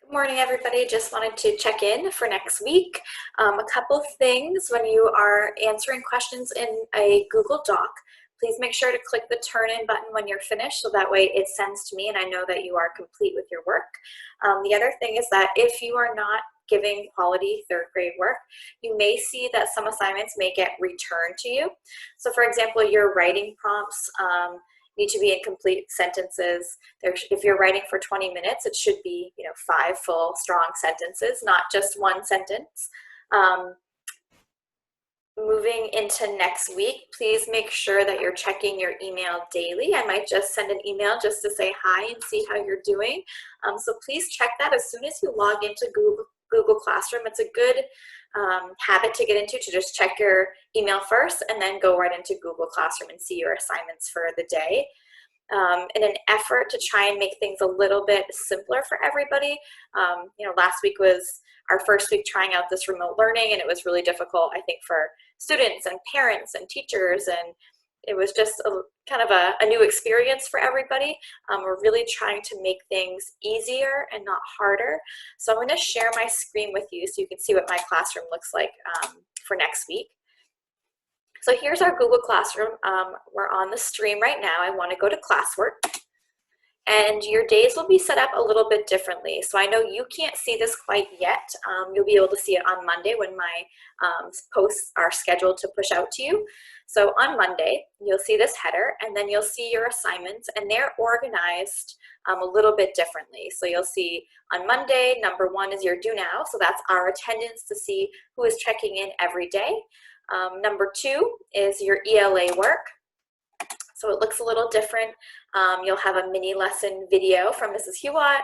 Good morning, everybody. Just wanted to check in for next week. A couple things when you are answering questions in a Google Doc, please make sure to click the turn in button when you're finished so that way it sends to me and I know that you are complete with your work. The other thing is that if you are not giving quality third grade work, you may see that some assignments may get returned to you. So for example, your writing prompts need to be in complete sentences. If you're writing for 20 minutes, it should be 5 full, strong sentences, not just one sentence. Moving into next week, please make sure that you're checking your email daily. I might just send an email just to say hi and see how you're doing. So please check that as soon as you log into Google Classroom. It's a good habit to get into, to just check your email first and then go right into Google Classroom and see your assignments for the day. In an effort to try and make things a little bit simpler for everybody. Last week was our first week trying out this remote learning, and it was really difficult, I think, for students and parents and teachers, and it was just kind of a new experience for everybody. We're really trying to make things easier and not harder. So I'm going to share my screen with you so you can see what my classroom looks like for next week. So here's our Google Classroom. We're on the stream right now. I want to go to classwork. And your days will be set up a little bit differently. So I know you can't see this quite yet. You'll be able to see it on Monday when my posts are scheduled to push out to you. So on Monday, you'll see this header, and then you'll see your assignments, and they're organized a little bit differently. So you'll see on Monday, number 1 is your do now. So that's our attendance to see who is checking in every day. Number 2 is your ELA work. So it looks a little different. You'll have a mini lesson video from Mrs. Hewitt.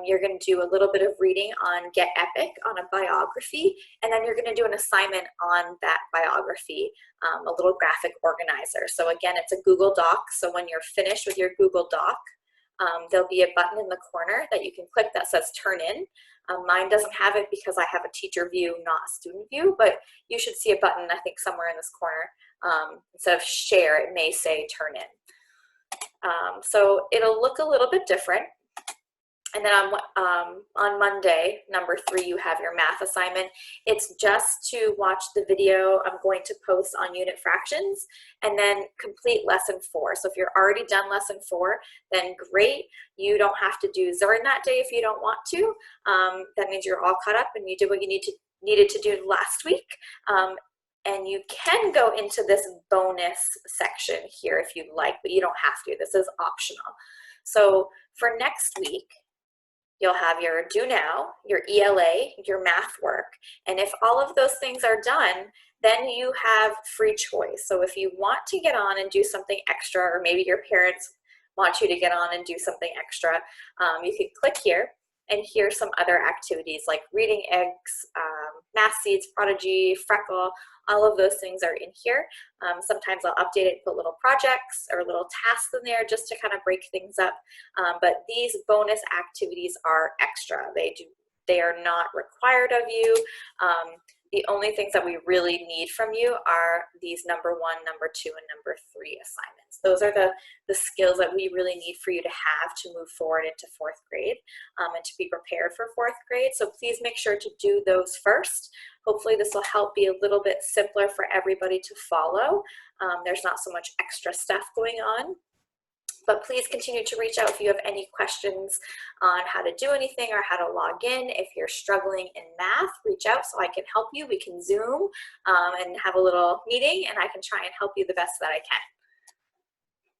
You're going to do a little bit of reading on Get Epic on a biography, and then you're going to do an assignment on that biography, a little graphic organizer. So again, it's a Google Doc. So when you're finished with your Google Doc, there'll be a button in the corner that you can click that says Turn In. Mine doesn't have it because I have a teacher view, not a student view, but you should see a button, I think, somewhere in this corner. Instead of share, it may say Turn In. So it'll look a little bit different. And then on Monday, number 3, you have your math assignment. It's just to watch the video I'm going to post on unit fractions and then complete lesson 4. So if you're already done lesson 4, then great. You don't have to do Zern that day if you don't want to. That means you're all caught up and you did what you needed to do last week. And you can go into this bonus section here if you'd like, but you don't have to. This is optional. So for next week, you'll have your do now, your ELA, your math work. And if all of those things are done, then you have free choice. So if you want to get on and do something extra, or maybe your parents want you to get on and do something extra, you can click here. And here's some other activities like reading eggs, math seeds, prodigy, freckle, all of those things are in here. Sometimes I'll update it, put little projects or little tasks in there just to kind of break things up. But these bonus activities are extra. They are not required of you. The only things that we really need from you are these number 1, number 2, and number 3 assignments. Those are the skills that we really need for you to have to move forward into 4th grade and to be prepared for 4th grade. So please make sure to do those first. Hopefully this will help be a little bit simpler for everybody to follow. There's not so much extra stuff going on. But please continue to reach out if you have any questions on how to do anything or how to log in. If you're struggling in math, reach out so I can help you. We can Zoom and have a little meeting, and I can try and help you the best that I can.